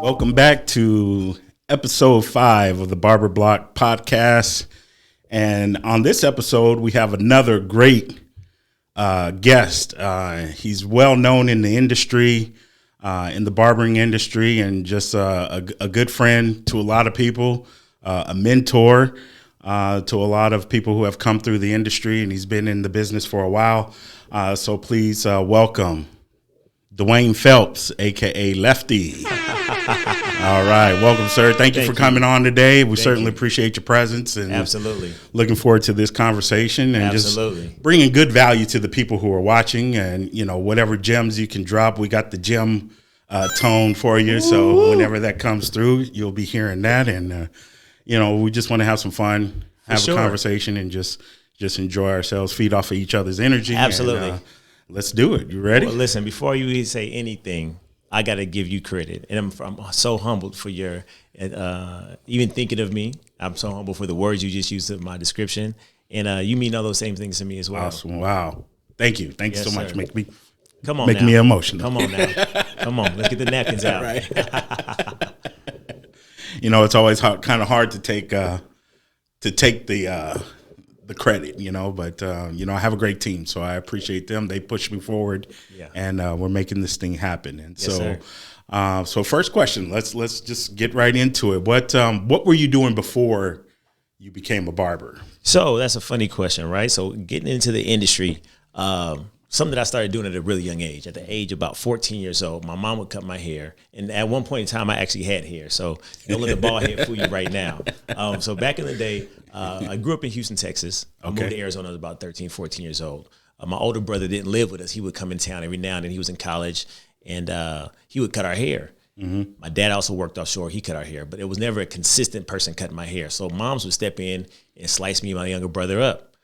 Welcome back to episode 5 of the Barber Block podcast. And on this episode, we have another great guest. He's well known in the industry, in the barbering industry, and just a good friend to a lot of people, a mentor to a lot of people who have come through the industry, and he's been in the business for a while. So please welcome Dwayne Phelps, a.k.a. Lefty. All right. Welcome, sir. Thank you for coming on today. We certainly appreciate your presence. And absolutely. Looking forward to this conversation and just bringing good value to the people who are watching. And, you know, whatever gems you can drop, we got the gem tone for you. So whenever that comes through, you'll be hearing that. And, you know, we just want to have some fun, have a conversation, and just enjoy ourselves, feed off of each other's energy. Absolutely. And, let's do it. You ready? Well, listen, before you even say anything, I got to give you credit. And I'm so humbled for your even thinking of me. I'm so humbled for the words you just used in my description. And you mean all those same things to me as well. Awesome. Wow. Thank you. Thank you so much. Make me now. emotional. Come on now. Come on. Let's get the napkins out. Right. You know, it's always kind of hard to take the credit, you know, but, you know, I have a great team, so I appreciate them. They push me forward, and we're making this thing happen. And so first question, let's just get right into it. What were you doing before you became a barber? So that's a funny question, right? So getting into the industry, something that I started doing at a really young age. At the age of about 14 years old, my mom would cut my hair. And at one point in time, I actually had hair. So don't let the bald head fool you right now. So back in the day, I grew up in Houston, Texas. I moved to Arizona. I was about 13, 14 years old. My older brother didn't live with us. He would come in town every now and then. He was in college, and he would cut our hair. Mm-hmm. My dad also worked offshore. He cut our hair, but it was never a consistent person cutting my hair. So moms would step in and slice me and my younger brother up,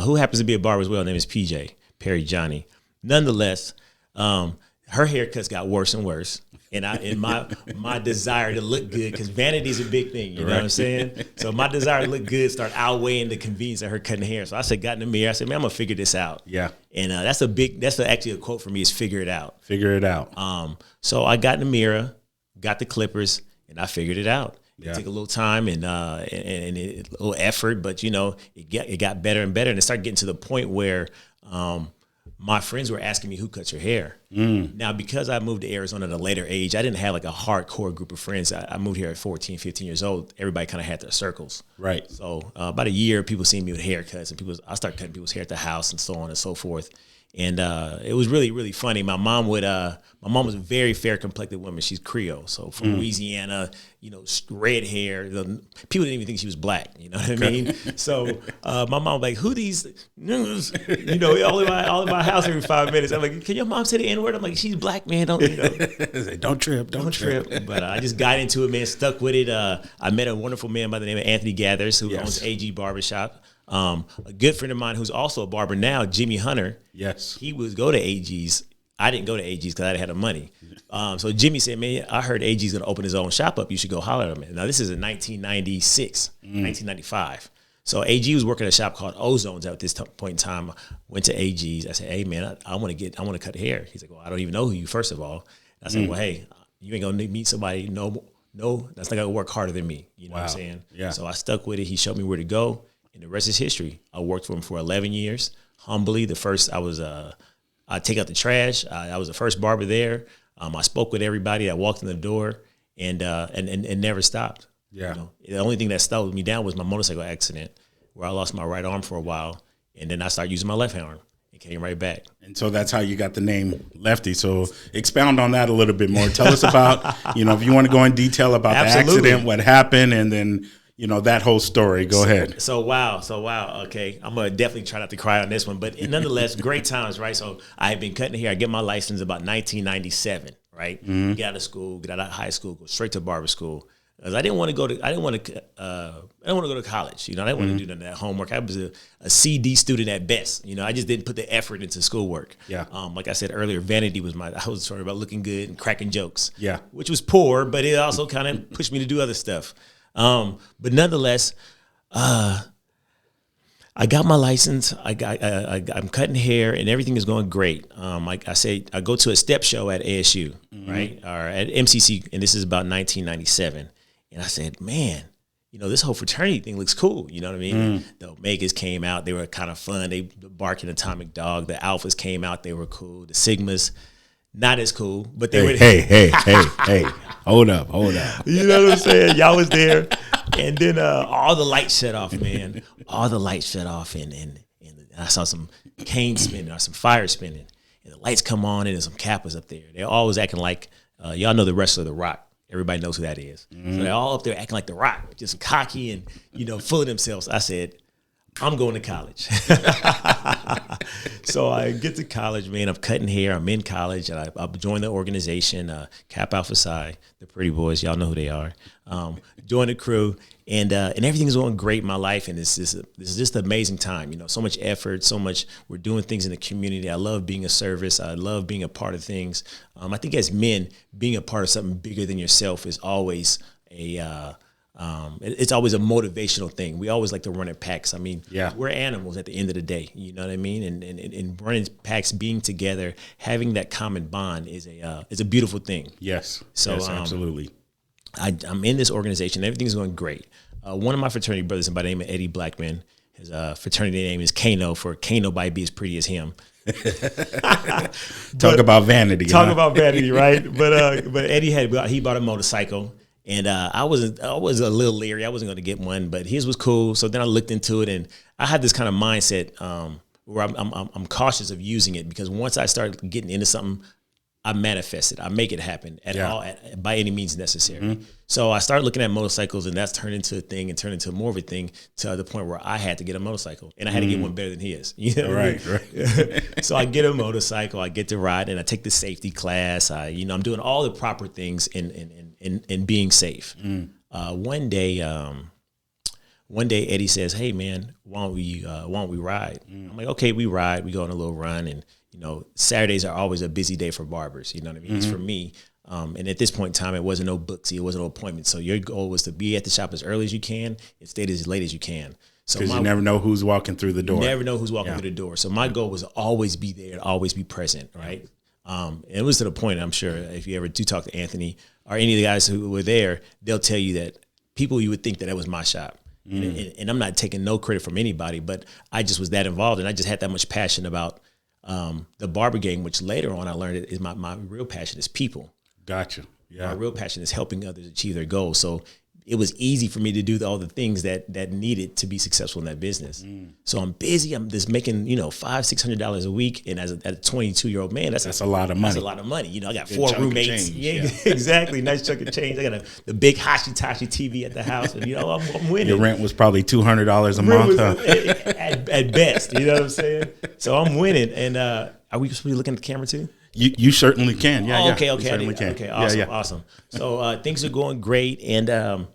who happens to be a barber as well. His name is PJ. Perry Johnny. Nonetheless, her haircuts got worse and worse. And my desire to look good, because vanity is a big thing, you know what I'm saying? So my desire to look good started outweighing the convenience of her cutting hair. So I said, got in the mirror, I said, man, I'm gonna figure this out. Yeah. And that's actually a quote for me, is figure it out. Figure it out. So I got in the mirror, got the clippers, and I figured it out. It took a little time and a little effort, but you know, it got better and better. And it started getting to the point where my friends were asking me, who cuts your hair? Now, because I moved to Arizona at a later age, I didn't have like a hardcore group of friends. I moved here at 14, 15 years old. Everybody kind of had their circles. Right. So about a year, people seen me with haircuts, and I started cutting people's hair at the house and so on and so forth. And it was really, really funny. My mom was a very fair complected woman. She's Creole, so from Louisiana, you know, red hair. People didn't even think she was black. You know what I mean? So my mom was like, "Who these niggas?" You know, all in my house every 5 minutes. I'm like, "Can your mom say the N-word?" I'm like, "She's black, man. Don't trip. But I just got into it, man. Stuck with it. I met a wonderful man by the name of Anthony Gathers, who owns AG Barbershop. A good friend of mine who's also a barber now, Jimmy Hunter. Yes. He would go to AG's. I didn't go to AG's because I didn't have the money. So Jimmy said, man, I heard AG's going to open his own shop up. You should go holler at him. Now, this is in 1996, 1995. So AG was working at a shop called Ozone's at this point in time. I went to AG's. I said, hey, man, I want to cut hair. He's like, well, I don't even know who you, first of all. I said, well, hey, you ain't going to meet somebody, no, that's not going to work harder than me. You know what I'm saying? Yeah. So I stuck with it. He showed me where to go. And the rest is history. I worked for him for 11 years. Humbly, I take out the trash. I was the first barber there. I spoke with everybody that walked in the door, and never stopped. Yeah. You know, the only thing that slowed me down was my motorcycle accident, where I lost my right arm for a while, and then I started using my left arm. It came right back. And so that's how you got the name Lefty. So expound on that a little bit more. Tell us about, you know, if you want to go in detail about the accident, what happened, and then, you know, that whole story. Go ahead. So wow. Okay. I'm going to definitely try not to cry on this one, but nonetheless, great times, right? So I had been cutting hair. I get my license about 1997, right? Get out of school, get out of high school, go straight to barber school. Because I didn't want to go to college. You know, I didn't want to do none of that homework. I was a CD student at best. You know, I just didn't put the effort into schoolwork. Yeah. Like I said earlier, vanity was I was sort of about looking good and cracking jokes. Yeah. Which was poor, but it also kind of pushed me to do other stuff. But nonetheless, I got my license. I'm cutting hair, and everything is going great. Like I say, I go to a step show at ASU, right, or at MCC, and this is about 1997. And I said, man, this whole fraternity thing looks cool. You know what I mean? The Omegas came out; they were kind of fun. They barking atomic dog. The Alphas came out; they were cool. The Sigmas, not as cool, but they were. Hey! Hold up! You know what I'm saying? Y'all was there. And then all the lights shut off, man. All the lights shut off, and I saw some cane spinning or some fire spinning. And the lights come on, and there's some Kappas up there. They're always acting like, y'all know the wrestler The Rock. Everybody knows who that is. So they're all up there acting like The Rock, just cocky and, full of themselves. I said, I'm going to college. So I get to college, man. I'm cutting hair. I'm in college, and I joined the organization, Alpha Psi, the pretty boys. Y'all know who they are. Joined the crew, and everything's going great in my life, and this is just an amazing time. So much effort, so much. We're doing things in the community. I love being a service. I love being a part of things. I think as men, being a part of something bigger than yourself is always it's always a motivational thing. We always like to run in packs. I mean, we're animals at the end of the day. You know what I mean? And running packs, being together, having that common bond is a beautiful thing. Yes. So yes, absolutely. I'm in this organization. Everything's going great. One of my fraternity brothers, by the name of Eddie Blackman, his fraternity name is Kano, for can't nobody be as pretty as him. Talk about vanity. About vanity, right? But Eddie he bought a motorcycle. And I was a little leery. I wasn't going to get one, but his was cool. So then I looked into it, and I had this kind of mindset where I'm cautious of using it, because once I start getting into something, I manifest it. I make it happen by any means necessary. So I started looking at motorcycles, and that's turned into a thing and turned into more of a thing, to the point where I had to get a motorcycle, and I had to get one better than his. Right. So I get a motorcycle, I get to ride, and I take the safety class. I'm doing all the proper things in being safe. One day Eddie says, "Hey man, why don't we ride?" I'm like, "Okay, we ride. We go on a little run." And Saturdays are always a busy day for barbers. You know what I mean? It's for me. And at this point in time, it wasn't no booksy, it wasn't no appointment. So your goal was to be at the shop as early as you can and stay as late as you can. So because you never know who's walking through the door. Never know who's walking through the door. So my goal was to always be there and always be present, right? And it was to the point, I'm sure, if you ever do talk to Anthony or any of the guys who were there, they'll tell you that you would think that was my shop. And I'm not taking no credit from anybody, but I just was that involved, and I just had that much passion about the barber game, which later on I learned is my real passion is people. Gotcha. Yeah. My real passion is helping others achieve their goals. So it was easy for me to do all the things that needed to be successful in that business. So I'm busy. I'm just making, $500-$600 a week. And as a 22-year-old man, that's a lot of money. That's a lot of money. I got 4 roommates. Yeah, exactly. Nice chunk of change. I got the big Hashitashi TV at the house, and I'm winning. Your rent was probably $200 a month, at best. You know what I'm saying? So I'm winning. And are we supposed to be looking at the camera too? You certainly can. Yeah. Okay. Okay. Awesome. So things are going great, and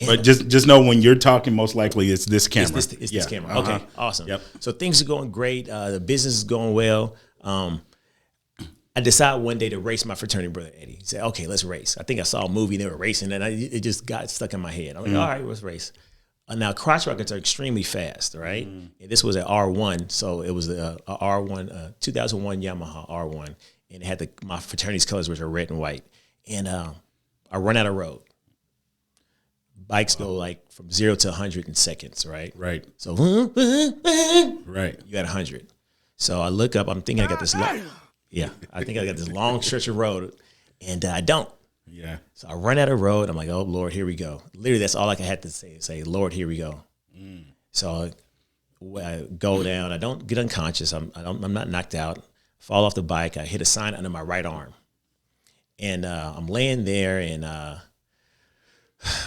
but just know when you're talking, most likely it's this camera. It's this camera. Okay, awesome. Yep. So things are going great. The business is going well. I decided one day to race my fraternity brother Eddie. He said, "Okay, let's race." I think I saw a movie and they were racing, and it just got stuck in my head. I'm like, "All right, let's race." Now, crotch rockets are extremely fast, right? And this was an R1, so it was a R1, 2001 Yamaha R1, and it had my fraternity's colors, which are red and white. And I run out of road. Bikes go like from 0 to 100 in seconds, right? Right. So, right, you got 100. So I look up. I'm thinking I got this long. Yeah, I think I got this long stretch of road, and I don't. Yeah. So I run out of road. I'm like, oh, Lord, here we go. Literally, that's all I had to say, Lord, here we go. So I go down. I don't get unconscious. I'm not knocked out. Fall off the bike. I hit a sign under my right arm. And I'm laying there, and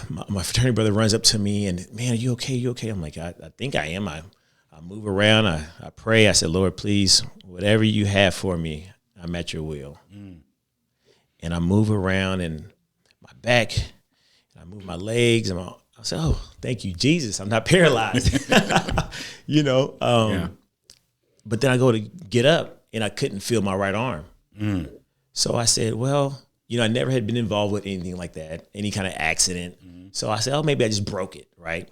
my fraternity brother runs up to me, and, man, are you okay? You okay? I'm like, I think I am. I move around. I pray. I said, Lord, please, whatever you have for me, I'm at your will. And I move around and my back, and I move my legs, and I said, oh, thank you, Jesus. I'm not paralyzed, But then I go to get up, and I couldn't feel my right arm. So I said, well, I never had been involved with anything like that, any kind of accident. So I said, oh, maybe I just broke it, right?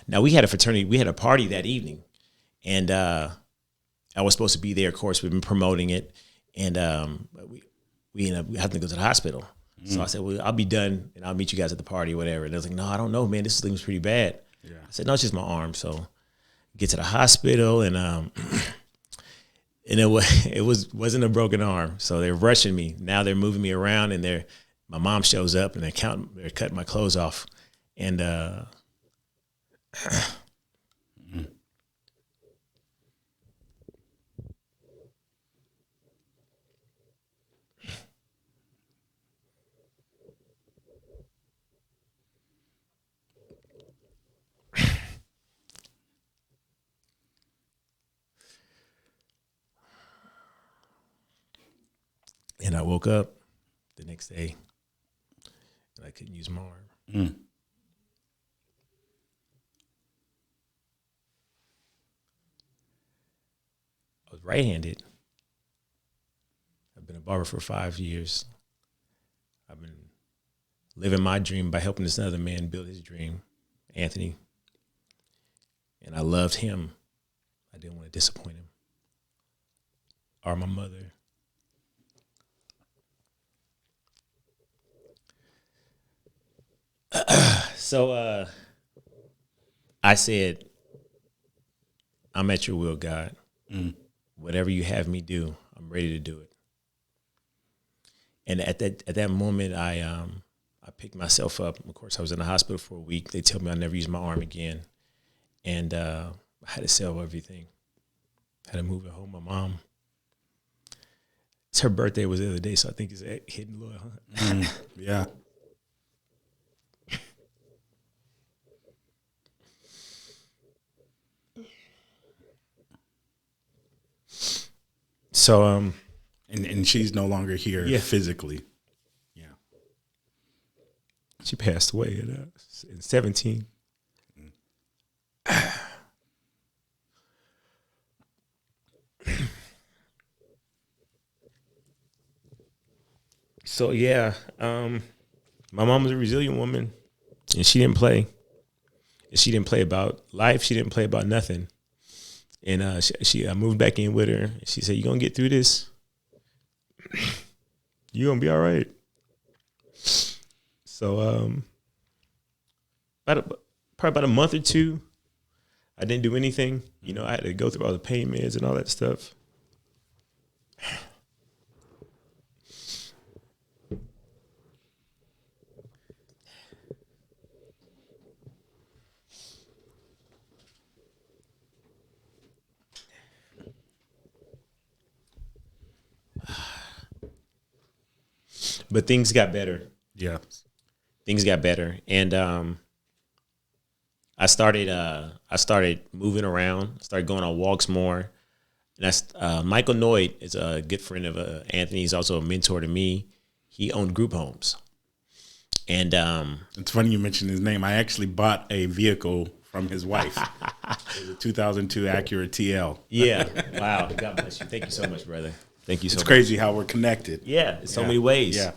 Now, we had a fraternity, we had a party that evening. And I was supposed to be there. Of course, we've been promoting it, and we ended up having to go to the hospital. So I said, well, I'll be done, and I'll meet you guys at the party or whatever. And they was like, no, I don't know, man. This thing was pretty bad. Yeah. I said, no, it's just my arm. So get to the hospital, and it wasn't a broken arm. So they're rushing me. Now they're moving me around, and my mom shows up, and they're cutting my clothes off, and and I woke up the next day, and I couldn't use my arm. I was right-handed. I've been a barber for 5 years. I've been living my dream by helping this other man build his dream, Anthony. And I loved him. I didn't want to disappoint him or my mother. So I said, I'm at your will, God. Whatever you have me do, I'm ready to do it. And at that moment, I picked myself up. Of course, I was in the hospital for a week. They told me I'd never use my arm again. And I had to sell everything. I had to move at home. My mom, it's her birthday was the other day, so I think it's hitting low. Yeah. So, and she's no longer here physically. Yeah. She passed away in 17. So, yeah, my mom was a resilient woman, and she didn't play. And she didn't play about life. She didn't play about nothing. And I moved back in with her. She said, "You gonna get through this? You gonna be all right." So probably about a month or two, I didn't do anything. You know, I had to go through all the pain meds and all that stuff. But things got better. Yeah. Things got better. And I started moving around, started going on walks more. And that's Michael Noyd is a good friend of Anthony. He's also a mentor to me. He owned group homes. And it's funny you mentioned his name. I actually bought a vehicle from his wife. It was a 2002 Acura TL. Yeah. Wow. God bless you. Thank you so much, brother. Thank you so much. It's crazy how we're connected. Yeah, in so many ways. Yeah.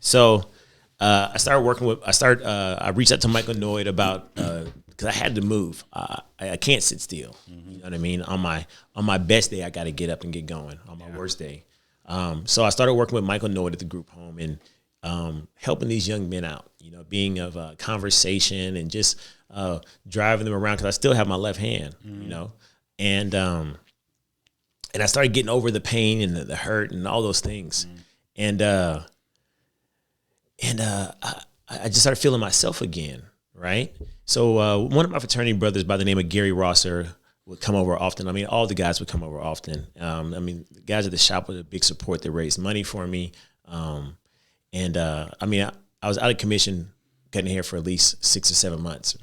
So I reached out to Michael Noyd about because I had to move. I can't sit still. You know what I mean? On my best day, I got to get up and get going. On my worst day, so I started working with Michael Noyd at the group home and helping these young men out. You know, being of conversation and just driving them around because I still have my left hand. You know, and I started getting over the pain and the hurt and all those things, and I just started feeling myself again, right? So one of my fraternity brothers by the name of Gary Rosser would come over often. I mean, all the guys would come over often. I mean, the guys at the shop were a big support. They raised money for me. I mean, I was out of commission cutting hair for at least 6 or 7 months.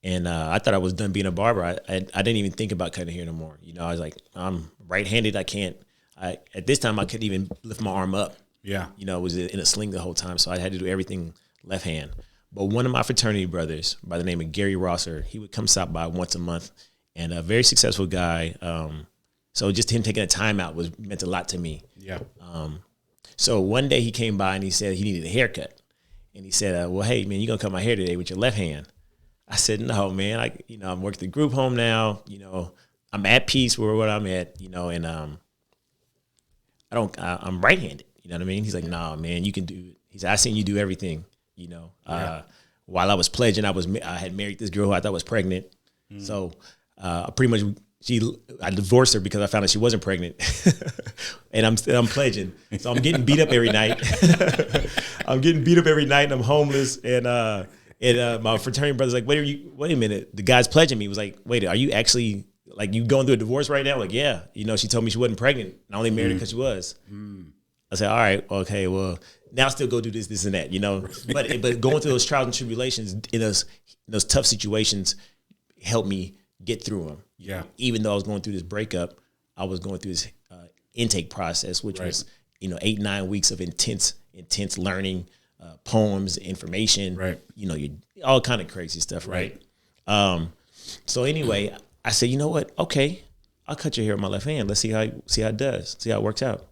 And I thought I was done being a barber. I didn't even think about cutting hair no more. You know, I was like, I'm right-handed. At this time, I couldn't even lift my arm up. Yeah. You know, it was in a sling the whole time. So I had to do everything left hand. But one of my fraternity brothers by the name of Gary Rosser, he would come stop by once a month, and a very successful guy. So just him taking a time out meant a lot to me. Yeah. So one day he came by and he said he needed a haircut. And he said, well, hey, man, you going to cut my hair today with your left hand? I said, no, man. I'm working the group home now. I'm at peace with what I'm at. And I'm right-handed. You know what I mean? He's like, nah, man, you can do it. He said, I seen you do everything. While I was pledging, I had married this girl who I thought was pregnant. So pretty much I divorced her because I found out she wasn't pregnant. And I'm pledging. So I'm getting beat up every night. And I'm homeless. And my fraternity brother's like, wait a minute. The guy's pledging me. He was like, wait, are you actually, like, you going through a divorce right now? Like, yeah. She told me she wasn't pregnant. I only married her because she was. I said, all right, okay, well, now still go do this, and that, But going through those trials and tribulations in those tough situations helped me get through them. Yeah. Even though I was going through this breakup, I was going through this intake process, which was 8-9 weeks of intense learning, poems, information. Right. All kind of crazy stuff. Right. So anyway, I said, you know what? Okay, I'll cut your hair with my left hand. Let's see how it does. See how it works out.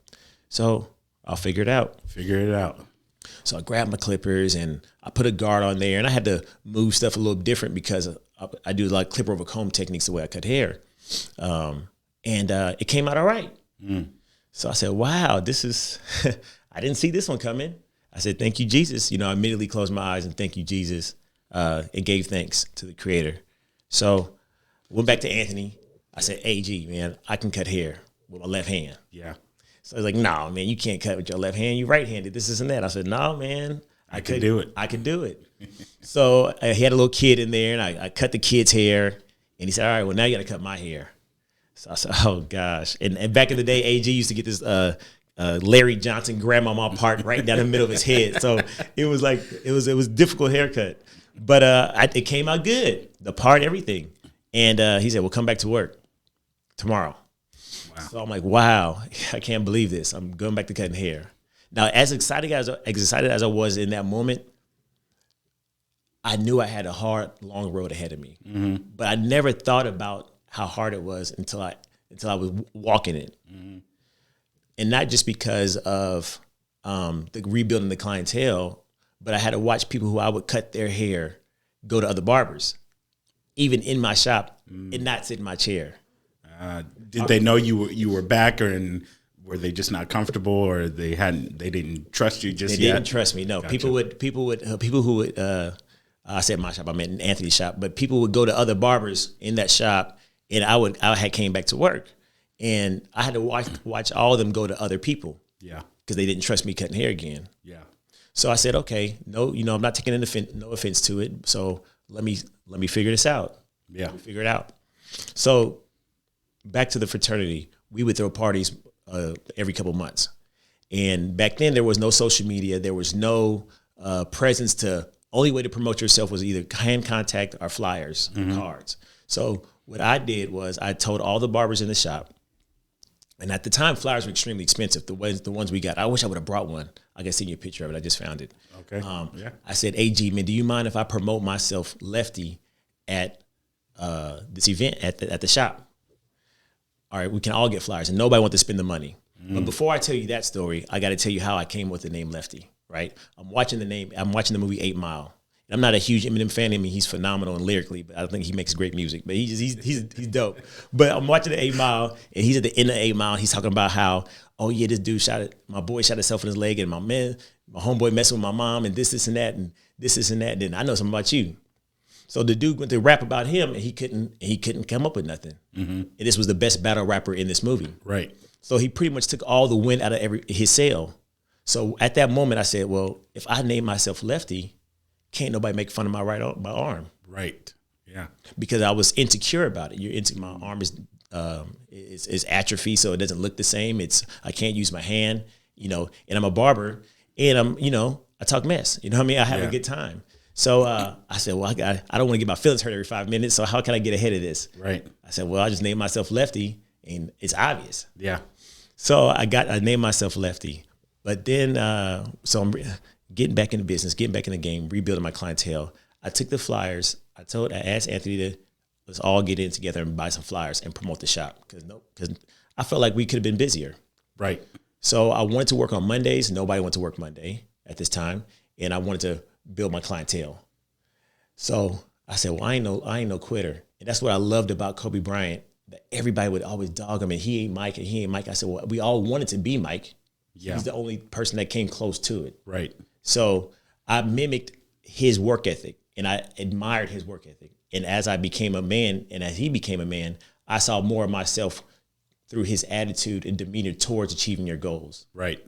So I'll figure it out. So I grabbed my clippers and I put a guard on there, and I had to move stuff a little different because I do like clipper over comb techniques the way I cut hair. And it came out all right. So I said, wow, this is, I didn't see this one coming. I said, thank you, Jesus. I immediately closed my eyes and thank you, Jesus, and gave thanks to the Creator. So went back to Anthony. I said, hey, G, man, I can cut hair with my left hand. Yeah. So I was like, no, man, you can't cut with your left hand. You right-handed. This, and that. I said, no, man. I can do it. I can do it. So he had a little kid in there, and I cut the kid's hair. And he said, all right, well, now you got to cut my hair. So I said, oh, gosh. And back in the day, AG used to get this Larry Johnson grandmama part right down the middle of his head. So it was like, it was a difficult haircut. But it came out good, the part, everything. And he said, well, come back to work tomorrow. Wow. So I'm like, wow, I can't believe this. I'm going back to cutting hair. Now, as excited as I was in that moment, I knew I had a hard, long road ahead of me. Mm-hmm. But I never thought about how hard it was until I was walking it. Mm-hmm. And not just because of the rebuilding the clientele, but I had to watch people who I would cut their hair go to other barbers, even in my shop, and not sit in my chair. Did they know you were back, and were they just not comfortable, or they didn't trust you just yet? They didn't trust me. No, gotcha. People who would I said my shop, I meant Anthony's shop, but people would go to other barbers in that shop, and I had came back to work, and I had to watch all of them go to other people. Yeah, because they didn't trust me cutting hair again. Yeah. So I said, okay, no, I'm not taking no offense to it. So let me figure this out. Yeah, let me figure it out. So back to the fraternity, we would throw parties every couple months. And back then there was no social media. There was no presence to, only way to promote yourself was either hand contact or flyers, or cards. So what I did was I told all the barbers in the shop, and at the time flyers were extremely expensive, the ones we got. I wish I would have brought one. I can send you a picture of it. I just found it. Okay. Yeah. I said, hey, G, man, do you mind if I promote myself Lefty at this event at the shop? All right, we can all get flyers, and nobody wants to spend the money. But before I tell you that story, I got to tell you how I came with the name Lefty, right? I'm watching the movie 8 Mile. And I'm not a huge Eminem fan. I mean, he's phenomenal and lyrically, but I think he makes great music. But he's dope. But I'm watching the 8 Mile, and he's at the end of 8 Mile. He's talking about how, oh yeah, this dude my boy shot himself in his leg, and my homeboy messing with my mom, and this and that, and this and that. And then I know something about you. So the dude went to rap about him, and he couldn't come up with nothing. Mm-hmm. And this was the best battle rapper in this movie. Right. So he pretty much took all the wind out of his sail. So at that moment, I said, well, if I name myself Lefty, can't nobody make fun of my my arm. Right. Yeah. Because I was insecure about it. My arm is atrophy, so it doesn't look the same. I can't use my hand, and I'm a barber, and I talk mess. You know what I mean? I have a good time. So I said, well, I don't want to get my feelings hurt every 5 minutes, so how can I get ahead of this? Right. I said, well, I just named myself Lefty, and it's obvious. Yeah. So I named myself Lefty. But then, so I'm getting back into business, getting back in the game, rebuilding my clientele. I took the flyers. I asked Anthony to, let's all get in together and buy some flyers and promote the shop. Because I felt like we could have been busier. Right. So I wanted to work on Mondays. Nobody wanted to work Monday at this time. And I wanted to build my clientele. So I said, well, I ain't no quitter. And that's what I loved about Kobe Bryant, that everybody would always dog him and he ain't Mike and he ain't Mike. I said, well, we all wanted to be Mike. Yeah. He's the only person that came close to it. Right. So I mimicked his work ethic and I admired his work ethic. And as I became a man and as he became a man, I saw more of myself through his attitude and demeanor towards achieving your goals. Right.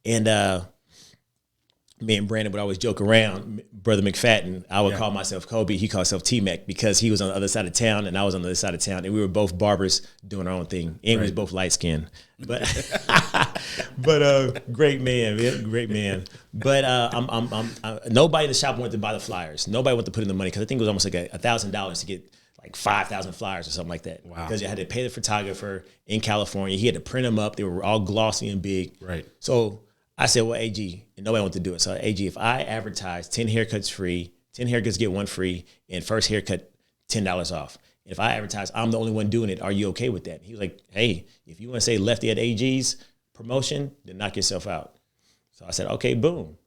And me and Brandon would always joke around, Brother McFadden. I would call myself Kobe. He called himself T-Mac because he was on the other side of town and I was on the other side of town. And we were both barbers doing our own thing. And we was both light-skinned. But great man, great man. But nobody in the shop wanted to buy the flyers. Nobody wanted to put in the money because I think it was almost like $1,000 to get like 5,000 flyers or something like that. Wow. Because you had to pay the photographer in California. He had to print them up. They were all glossy and big. Right. So I said, well, AG, and nobody wanted to do it. So AG, if I advertise 10 haircuts free, 10 haircuts get one free, and first haircut, $10 off. And if I advertise, I'm the only one doing it. Are you okay with that? He was like, hey, if you want to say Lefty at AG's promotion, then knock yourself out. So I said, okay, boom.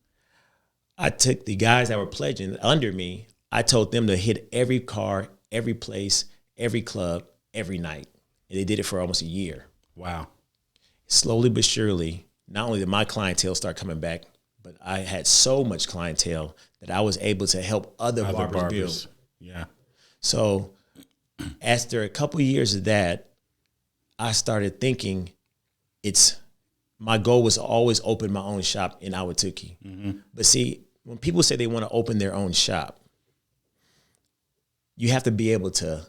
I took the guys that were pledging under me. I told them to hit every car, every place, every club, every night. And they did it for almost a year. Wow. Slowly but surely, not only did my clientele start coming back, but I had so much clientele that I was able to help other barbers build. Yeah. So after a couple of years of that, I started thinking my goal was to always open my own shop in Ahwatukee. Mm-hmm. But see, when people say they want to open their own shop, you have to be able to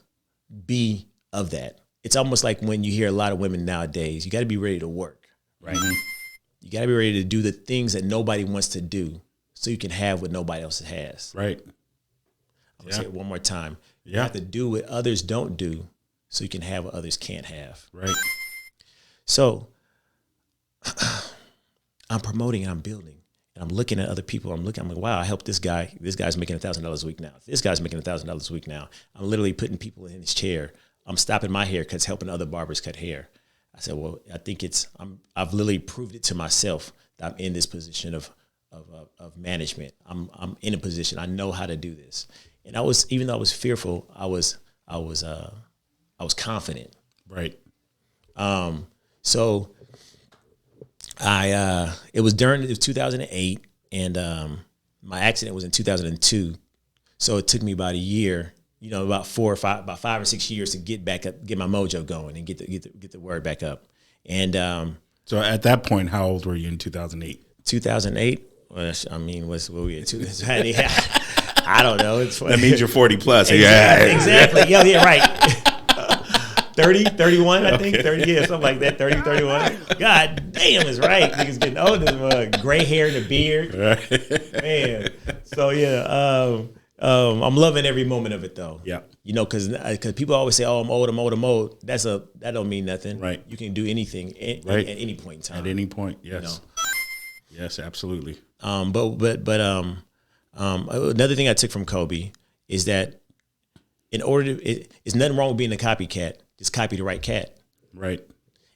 be of that. It's almost like when you hear a lot of women nowadays, you got to be ready to work, right? Mm-hmm. You got to be ready to do the things that nobody wants to do so you can have what nobody else has. Right. I'm going to say it one more time. You have to do what others don't do so you can have what others can't have. Right. So I'm promoting and I'm building. And I'm looking at other people. I'm like, wow, I helped this guy. This guy's making $1,000 a week now. This guy's making $1,000 a week now. I'm literally putting people in his chair. I'm stopping my haircuts, helping other barbers cut hair. I said, well, I think I've literally proved it to myself that I'm in this position of management. I'm in a position. I know how to do this. And even though I was fearful, I was confident. Right. So it was 2008 and my accident was in 2002. So it took me about a year, about 5 or 6 years to get back up, get my mojo going and get the word back up. And so at that point, how old were you in 2008? 2008? Well, I mean, what we at? I don't know. It's funny. That means you're 40 plus. Exactly. Yeah, right. 30, 31, I think. 30, something like that. 30, 31. God damn, it's right. Niggas getting older. Gray hair and a beard. Man. So, I'm loving every moment of it, though. Yeah. Because people always say, oh, I'm old. That don't mean nothing. Right. You can do anything at any point in time. At any point, yes. Yes, absolutely. But another thing I took from Kobe is that it's nothing wrong with being a copycat. Just copy the right cat. Right.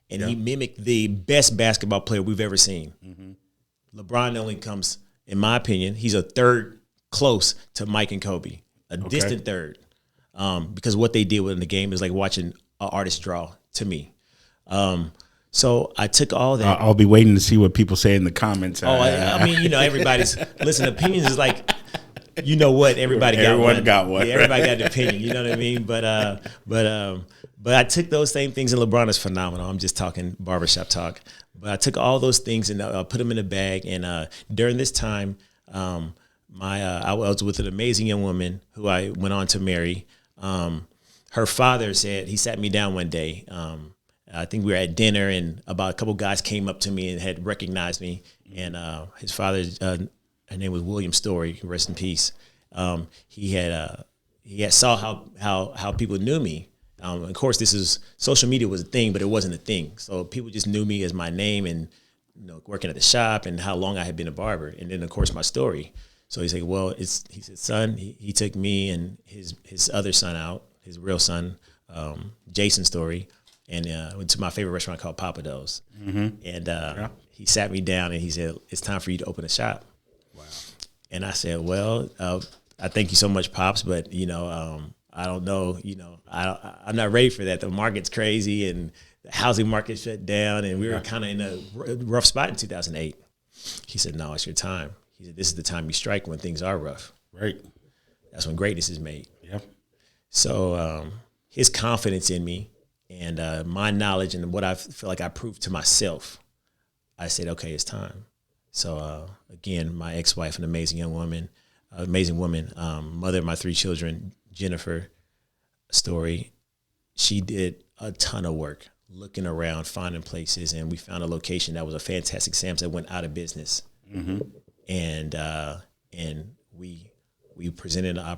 And he mimicked the best basketball player we've ever seen. Mm-hmm. LeBron only comes, in my opinion, he's a third close to Mike and Kobe, a distant third. Because what they did within the game is like watching an artist draw to me. So I took all that. I'll be waiting to see what people say in the comments. I mean, everybody's opinions is like, everybody got one. Yeah, everybody got an opinion. You know what I mean? But I took those same things, and LeBron is phenomenal. I'm just talking barbershop talk. But I took all those things and put them in a bag. And during this time, I was with an amazing young woman who I went on to marry. Her father said, he sat me down one day. I think we were at dinner, and about a couple guys came up to me and had recognized me. And his father, her name was William Story, rest in peace. He had saw how people knew me. Of course, social media was a thing, but it wasn't a thing. So people just knew me as my name and working at the shop and how long I had been a barber, and then of course my story. So he said, well, he said, son, he took me and his other son out, his real son, Jason Story, and went to my favorite restaurant called Papados. Mm-hmm. And he sat me down and he said, it's time for you to open a shop. Wow. And I said, well, I thank you so much, Pops. But I don't know. I'm not ready for that. The market's crazy, and the housing market shut down, and we were kind of in a rough spot in 2008. He said, "No, it's your time." He said, "This is the time you strike when things are rough. Right. That's when greatness is made." Yep. So his confidence in me and my knowledge and what I feel like I proved to myself, I said, "Okay, it's time." So again, my ex-wife, an amazing woman, mother of my 3 children, Jennifer Story, she did a ton of work looking around, finding places, and we found a location that was a fantastic Sam's that went out of business. Mm-hmm. And we presented a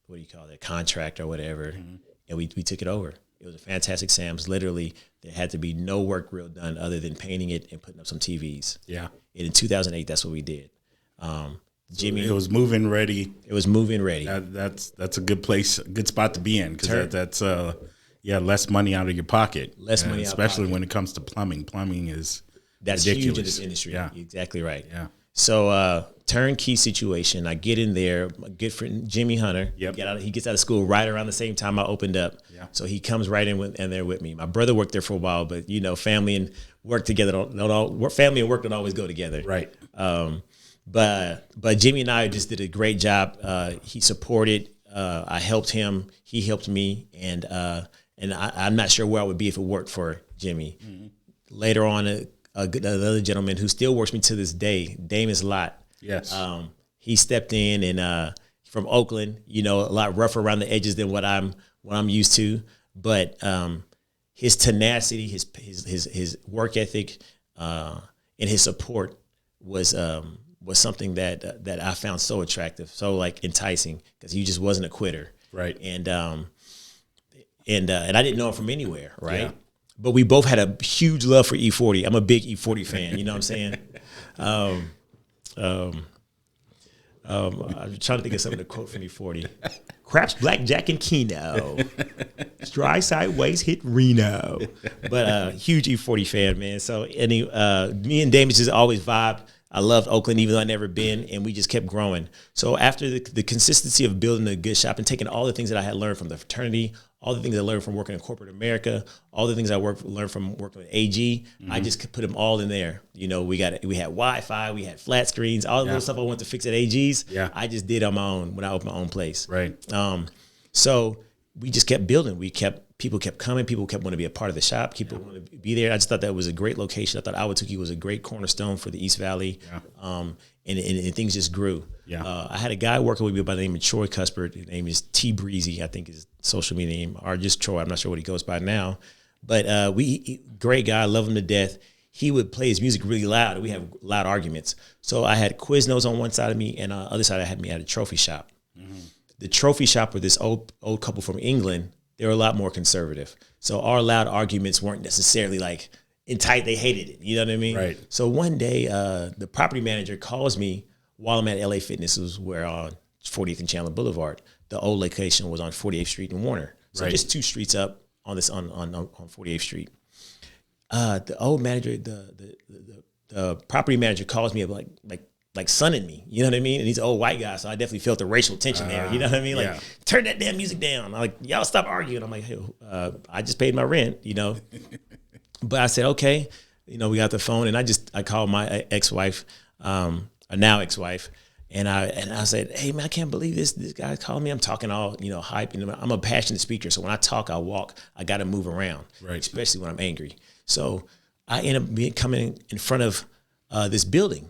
what do you call that, contract or whatever, and we took it over. It was a fantastic Sam's. Literally, there had to be no work real done other than painting it and putting up some TVs. Yeah. And in 2008, that's what we did. Jimmy, it was move-in ready. It was move-in ready. That's a good place, a good spot to be in, because that's less money out of your pocket. Less money, especially when it comes to plumbing. Plumbing is that's ridiculous. Huge in this industry. Yeah, you're exactly right. Yeah. So turnkey situation. I get in there. My good friend Jimmy Hunter. Yep. He gets out of school right around the same time I opened up. Yeah. So he comes right in there with me. My brother worked there for a while, but family and work together family and work don't always go together. Right. But Jimmy and I just did a great job. He supported. I helped him. He helped me, and I'm not sure where I would be if it worked for Jimmy. Mm-hmm. Later on, another gentleman who still works with me to this day, Damon's Lot. Yes. He stepped in and from Oakland, a lot rougher around the edges than what I'm used to, but his tenacity, his work ethic, and his support was something that I found so attractive, so like enticing, because he just wasn't a quitter. Right. And I didn't know him from anywhere. Right. Yeah. But we both had a huge love for E40. I'm a big E40 fan. You know what I'm saying? I'm trying to think of some of the quote from E40. Craps, blackjack, and Keno. Dry sideways hit Reno. But huge E40 fan, man. So me and Damon just always vibed. I loved Oakland, even though I'd never been, and we just kept growing. So after the consistency of building a good shop and taking all the things that I had learned from the fraternity, all the things I learned from working in corporate America, all the things I learned from working with AG, I just put them all in there. We had Wi-Fi, we had flat screens, all the little stuff I wanted to fix at AG's. Yeah. I just did on my own when I opened my own place. Right. So we just kept building. People kept coming. People kept wanting to be a part of the shop. People wanted to be there. I just thought that was a great location. I thought Ahwatukee was a great cornerstone for the East Valley. Yeah. And things just grew. Yeah. I had a guy working with me by the name of Troy Cuthbert. His name is T Breezy, I think his social media name, or just Troy. I'm not sure what he goes by now. But great guy. I love him to death. He would play his music really loud. We have loud arguments. So I had Quiznos on one side of me, and on the other side I had a trophy shop. Mm-hmm. The trophy shop with this old couple from England, they were a lot more conservative. So our loud arguments weren't necessarily like in tight. They hated it. You know what I mean? Right. So one day, the property manager calls me while I'm at LA Fitness. It was where on 40th and Chandler Boulevard. The old location was on 48th Street and Warner. So just 2 streets up on 48th Street. The old manager, the property manager calls me like sunning me, you know what I mean? And he's an old white guy, so I definitely felt the racial tension there, you know what I mean? Like, turn that damn music down. I'm like, y'all stop arguing. I'm like, hey, I just paid my rent, But I said, okay, we got the phone, and I called my ex-wife, now ex-wife, and I said, hey man, I can't believe this guy called me. I'm talking all, hype, I'm a passionate speaker, so when I talk, I walk, I got to move around, especially when I'm angry. So I ended up coming in front of this building.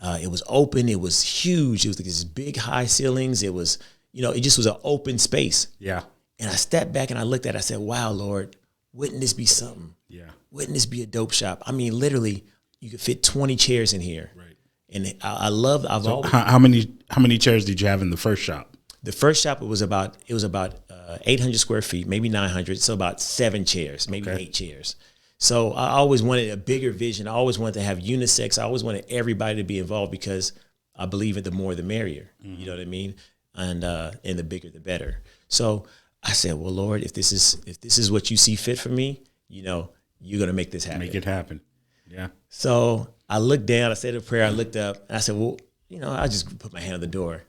It was open. It was huge. It was like this big high ceilings. It was, it just was an open space. Yeah. And I stepped back and I looked at it. I said, wow, Lord, wouldn't this be something? Yeah. Wouldn't this be a dope shop? I mean, literally, you could fit 20 chairs in here. Right. And how many chairs did you have in the first shop? The first shop, it was about 800 square feet, maybe 900. So about 7 chairs, maybe 8 chairs. So I always wanted a bigger vision. I always wanted to have unisex. I always wanted everybody to be involved because I believe in the more the merrier. Mm-hmm. You know what I mean? And the bigger the better. So I said, well, Lord, if this is what you see fit for me, you're gonna make this happen. Make it happen. Yeah. So I looked down. I said a prayer. I looked up. And I said, well, I just put my hand on the door,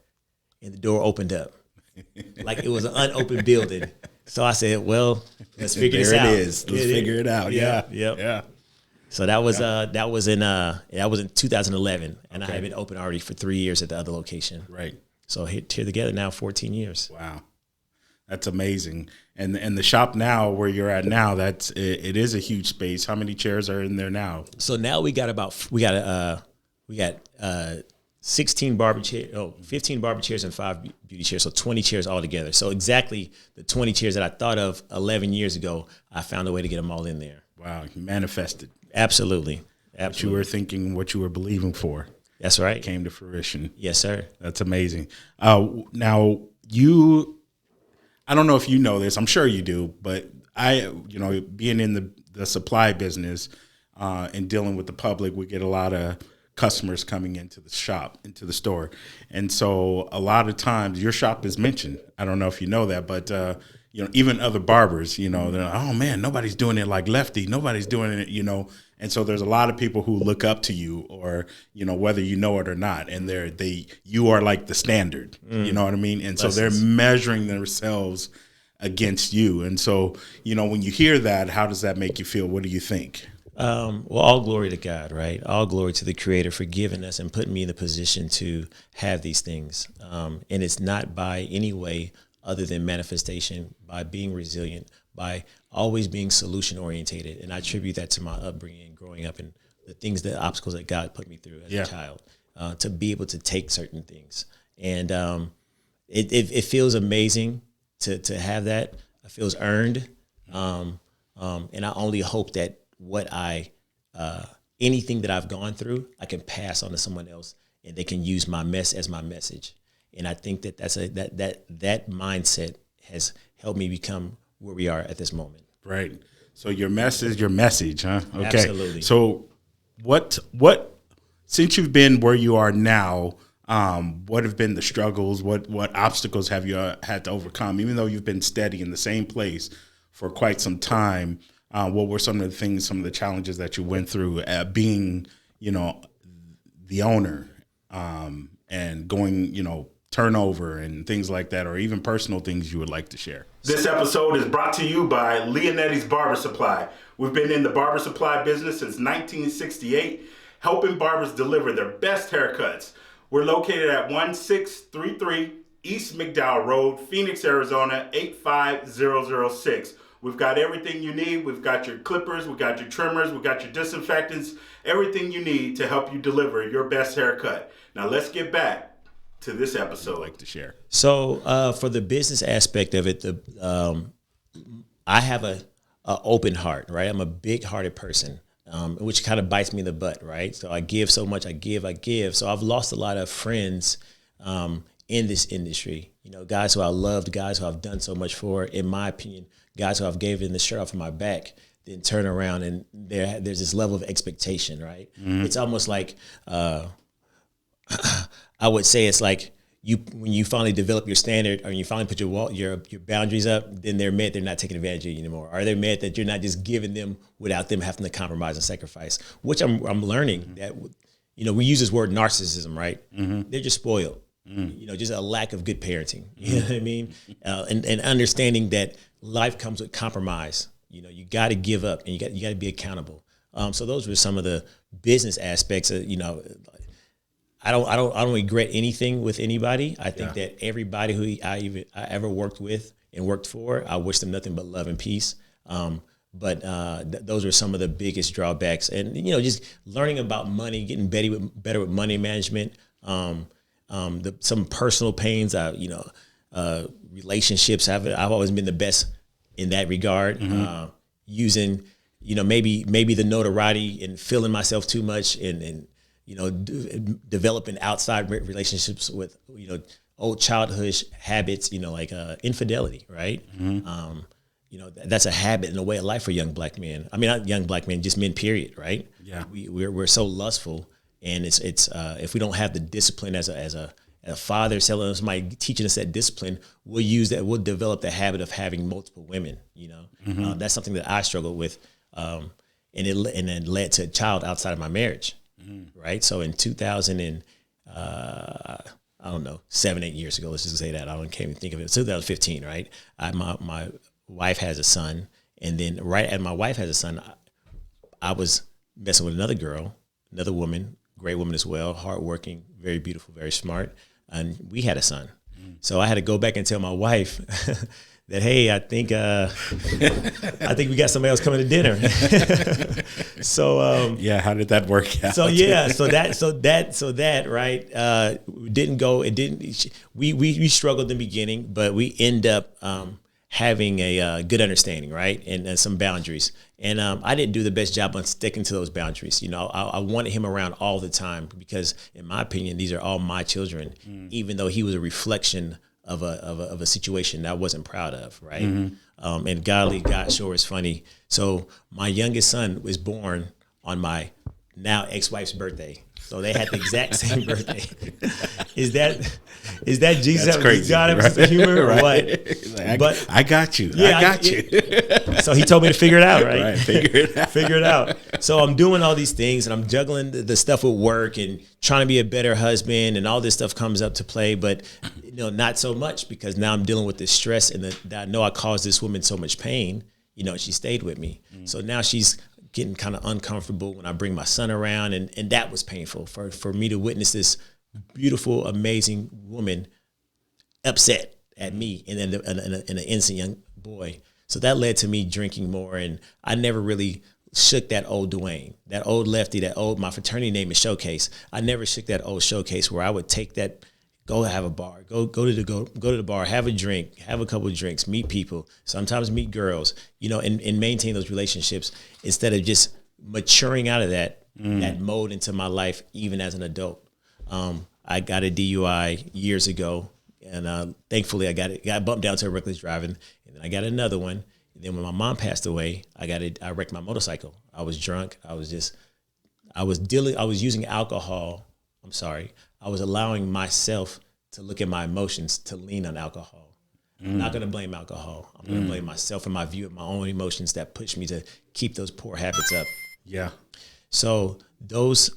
and the door opened up. Like it was an unopened building. So I said, well, let's figure this out. There it is. Let's figure it out. Yeah. Yeah. So that was in 2011, and I had been open already for 3 years at the other location. Right. So here together now 14 years. Wow. That's amazing. And the shop now where you're at now, it is a huge space. How many chairs are in there now? So now we got 15 barber chairs and 5 beauty chairs, so 20 chairs altogether. So exactly the 20 chairs that I thought of 11 years ago, I found a way to get them all in there. Wow, you manifested. Absolutely. What you were thinking, what you were believing for. That's right. It came to fruition. Yes, sir. That's amazing. Now I don't know if you know this, I'm sure you do, but being in the supply business and dealing with the public, we get a lot of customers coming into the shop, into the store. And so a lot of times your shop is mentioned. I don't know if you know that, but even other barbers, they're like, oh man, nobody's doing it like Lefty. Nobody's doing it, And so there's a lot of people who look up to you, or, whether you know it or not. And you are like the standard, you know what I mean? And so they're measuring themselves against you. And so, when you hear that, how does that make you feel? What do you think? Well, all glory to God, right? All glory to the Creator for giving us and putting me in the position to have these things. And it's not by any way other than manifestation, by being resilient, by always being solution orientated. And I attribute that to my upbringing, growing up, and the obstacles that God put me through as a child, to be able to take certain things. And it feels amazing to have that. It feels earned. And I only hope that anything that I've gone through, I can pass on to someone else, and they can use my mess as my message. And I think that that mindset has helped me become where we are at this moment. Right. So your mess is your message, huh? Okay. Absolutely. So what since you've been where you are now, what have been the struggles? What obstacles have you had to overcome? Even though you've been steady in the same place for quite some time, what were some of the challenges that you went through being, the owner, and going, turnover and things like that, or even personal things you would like to share? This episode is brought to you by Leonetti's Barber Supply. We've been in the barber supply business since 1968, helping barbers deliver their best haircuts. We're located at 1633 East McDowell Road, Phoenix, Arizona, 85006. We've got everything you need. We've got your clippers, we've got your trimmers, we've got your disinfectants, everything you need to help you deliver your best haircut. Now let's get back to this episode. I'd like to share. So for the business aspect of it, I have a open heart, right? I'm a big-hearted person, which kind of bites me in the butt, right? So I give so much, I give. So I've lost a lot of friends in this industry. Guys who I loved, guys who I've done so much for, in my opinion, guys who I've given the shirt off of my back, then turn around and there's this level of expectation, right? Mm-hmm. It's almost like, I would say it's like when you finally develop your standard, or you finally put your boundaries up, then they're mad they're not taking advantage of you anymore. Or they're mad that you're not just giving them without them having to compromise and sacrifice, which I'm learning that, we use this word narcissism, right? Mm-hmm. They're just spoiled. Mm-hmm. Just a lack of good parenting. You know what I mean? And understanding that life comes with compromise. You got to give up, and you got to be accountable. So those were some of the business aspects of, I don't regret anything with anybody. I think that everybody who I ever worked with and worked for, I wish them nothing but love and peace. But those are some of the biggest drawbacks. And, just learning about money, getting better with money management, some personal pains, relationships. I've always been the best in that regard. Mm-hmm. Using, maybe the notoriety and feeling myself too much and developing outside relationships with, old childhood habits, like infidelity, right? Mm-hmm. That's a habit and a way of life for young black men. I mean, not young black men, just men, period, right? Yeah. We're so lustful, and it's if we don't have the discipline as a father, somebody teaching us that discipline, we'll develop the habit of having multiple women, Mm-hmm. That's something that I struggled with, and then led to a child outside of my marriage. Mm-hmm. Right. So in 2000 and I don't know, 7-8 years ago. Let's just say that. I can't even think of it. 2015, right? My wife has a son, and then right as my wife has a son, I was messing with another girl, another woman, great woman as well, hardworking, very beautiful, very smart, and we had a son. So I had to go back and tell my wife that, hey, I think we got somebody else coming to dinner. So yeah, how did that work out? So yeah, so that right didn't go. It didn't. We struggled in the beginning, but we end up having a good understanding, right, and some boundaries. And I didn't do the best job on sticking to those boundaries. You know, I wanted him around all the time because, in my opinion, these are all my children. Even though he was a reflection of a situation that I wasn't proud of, right? And God sure is funny. So my youngest son was born on my now ex-wife's birthday. So they had the exact same birthday. Is that Jesus? That's crazy. God have a sense of humor or what? Like, I got you. Yeah, I got you. So he told me to figure it out, right? Right, figure it out. So I'm doing all these things and I'm juggling the stuff with work and trying to be a better husband, and all this stuff comes up to play, but not so much, because now I'm dealing with this stress and that I know I caused this woman so much pain. She stayed with me. So now she's getting kind of uncomfortable when I bring my son around, and that was painful for me to witness this beautiful, amazing woman upset at me and then an innocent young boy. So that led to me drinking more, and I never really shook that old Dwayne, that old Lefty, my fraternity name is Showcase. I never shook that old Showcase where I would take that, go have a bar, go to the bar, have a drink, have a couple of drinks, meet people, sometimes meet girls, and maintain those relationships instead of just maturing out of that mode into my life, even as an adult. I got a DUI years ago, and thankfully I got bumped down to a reckless driving, and then I got another one. And then when my mom passed away, I wrecked my motorcycle. I was drunk. I was using alcohol. I'm sorry. I was allowing myself to look at my emotions, to lean on alcohol. I'm not going to blame alcohol. I'm going to blame myself and my view of my own emotions that pushed me to keep those poor habits up. Yeah. So those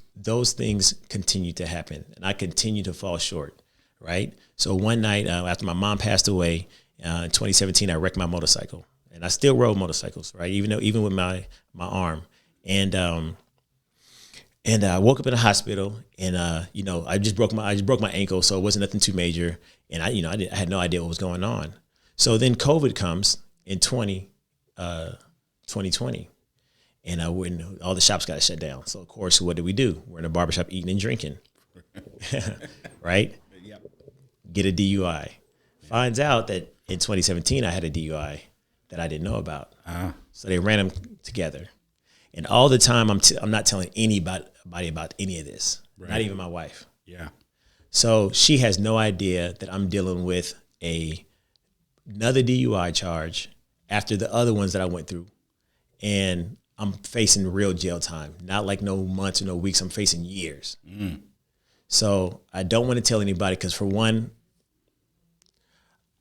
things continue to happen, and I continue to fall short, right? So one night after my mom passed away in 2017, I wrecked my motorcycle, and I still rode motorcycles, right? Even with my arm, and I woke up in the hospital, and I just broke my ankle, so it wasn't nothing too major, and I had no idea what was going on. So then COVID comes in 2020, and all the shops got shut down. So of course, what do? We're in a barbershop eating and drinking, right? Yep. Get a DUI. Finds out that in 2017 I had a DUI that I didn't know about. So they ran them together. And all the time, I'm not telling anybody about any of this, right. Not even my wife. Yeah. So she has no idea that I'm dealing with another DUI charge after the other ones that I went through. And I'm facing real jail time, not like no months or no weeks. I'm facing years. So I don't want to tell anybody because, for one,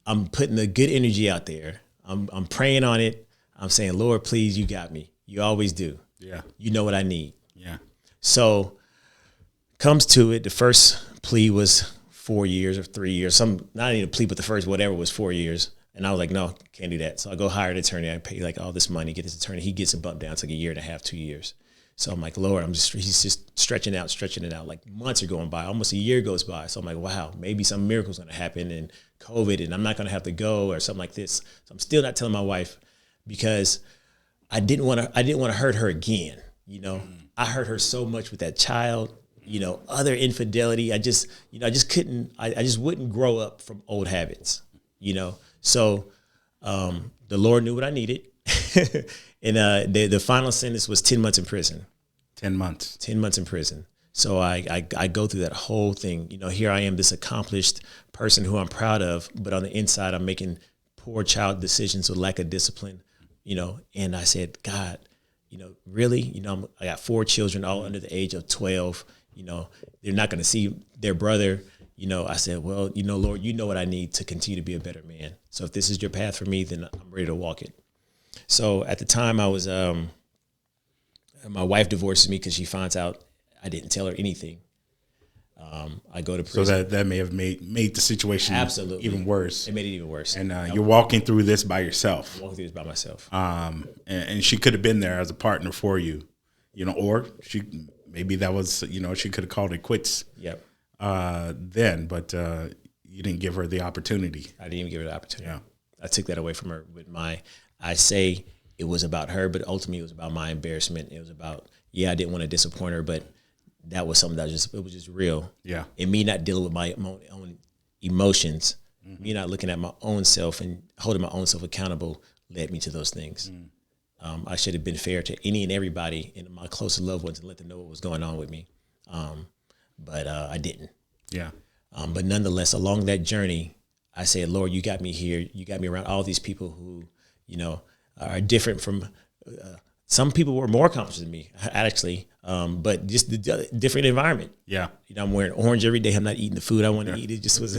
I'm putting the good energy out there. I'm praying on it. I'm saying, Lord, please, you got me. You always do. Yeah. You know what I need. Yeah. So comes to it, the first plea was 4 years or 3 years. Not even a plea, but the first whatever was 4 years. And I was like, no, can't do that. So I go hire an attorney. I pay like all this money, get this attorney. He gets a bump down. It's like 1.5 years, 2 years. So I'm like, Lord, he's just stretching it out. Like months are going by, almost a year goes by. So I'm like, wow, maybe some miracle's going to happen and COVID, and I'm not going to have to go or something like this. So I'm still not telling my wife because I didn't want to hurt her again. I hurt her so much with that child, other infidelity. I just wouldn't grow up from old habits, So the Lord knew what I needed. And the final sentence was 10 months in prison. 10 months. 10 months in prison. So I go through that whole thing. Here I am, this accomplished person who I'm proud of, but on the inside, I'm making poor child decisions with lack of discipline, and I said, God, really, I got 4 children all under the age of 12, they're not going to see their brother. I said, well, Lord, you know what I need to continue to be a better man. So if this is your path for me, then I'm ready to walk it. So at the time I was, my wife divorces me because she finds out I didn't tell her anything. I go to prison. So that may have made the situation absolutely even worse. It made it even worse. And you're walking through this by yourself. I'm walking through this by myself. And she could have been there as a partner for you, or maybe that was, she could have called it quits. Yep. Then, but you didn't give her the opportunity. I didn't even give her the opportunity. Yeah. I took that away from her with I say it was about her, but ultimately it was about my embarrassment. It was about, I didn't want to disappoint her, but that was something that it was just real. Yeah. And me not dealing with my own emotions, me not looking at my own self and holding my own self accountable led me to those things. I should have been fair to any and everybody and my closest loved ones and let them know what was going on with me. But I didn't. Yeah. But nonetheless, along that journey, I said, Lord, you got me here. You got me around all these people who, are different from, some people were more accomplished than me, actually, but just the different environment. Yeah. I'm wearing orange every day. I'm not eating the food I want to eat. It just was,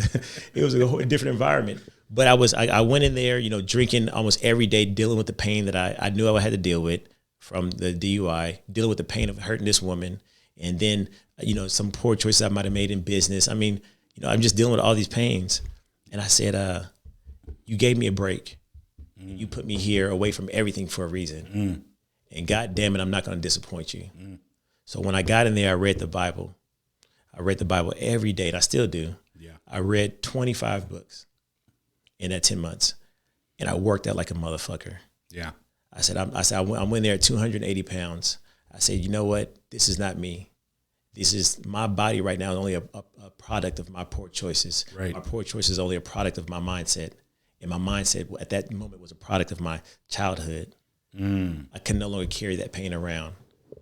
it was a whole different environment. But I went in there, drinking almost every day, dealing with the pain that I knew I had to deal with from the DUI, dealing with the pain of hurting this woman. And then, some poor choices I might've made in business. I mean, I'm just dealing with all these pains. And I said, you gave me a break. You put me here away from everything for a reason. And God damn it, I'm not going to disappoint you. So when I got in there, I read the Bible. I read the Bible every day, and I still do. Yeah. I read 25 books in that 10 months, and I worked out like a motherfucker. Yeah. I went there at 280 pounds. I said, you know what? This is not me. This is my body right now is only a product of my poor choices. Right. My poor choices is only a product of my mindset. And my mindset at that moment was a product of my childhood. I could no longer carry that pain around.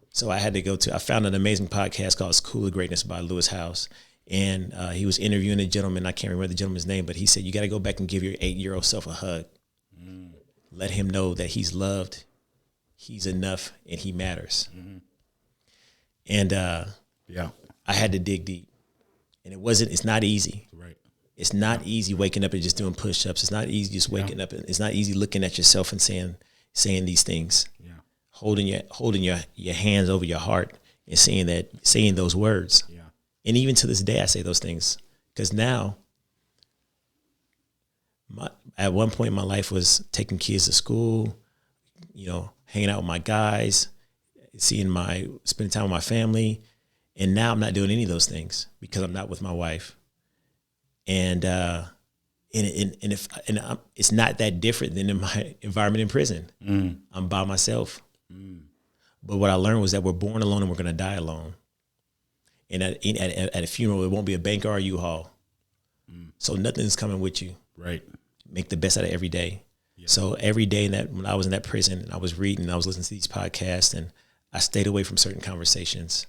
So I had to I found an amazing podcast called School of Greatness by Lewis House. And he was interviewing a gentleman. I can't remember the gentleman's name, but he said, you got to go back and give your 8-year-old self a hug. Let him know that he's loved, he's enough, and he matters. And I had to dig deep. And it's not easy. Right. It's not easy waking up and just doing push-ups. It's not easy just waking up. It's not easy looking at yourself and saying these things. Yeah. Holding your hands over your heart and saying those words. Yeah. And even to this day, I say those things because now, at one point in my life was taking kids to school, hanging out with my guys, spending time with my family. And now I'm not doing any of those things because I'm not with my wife. And it's not that different than in my environment in prison. I'm by myself. But what I learned was that we're born alone and we're going to die alone. And at a funeral, it won't be a bank or a U-Haul. So nothing's coming with you. Right. Make the best out of every day. Yeah. So every day when I was in that prison, I was reading, I was listening to these podcasts, and I stayed away from certain conversations.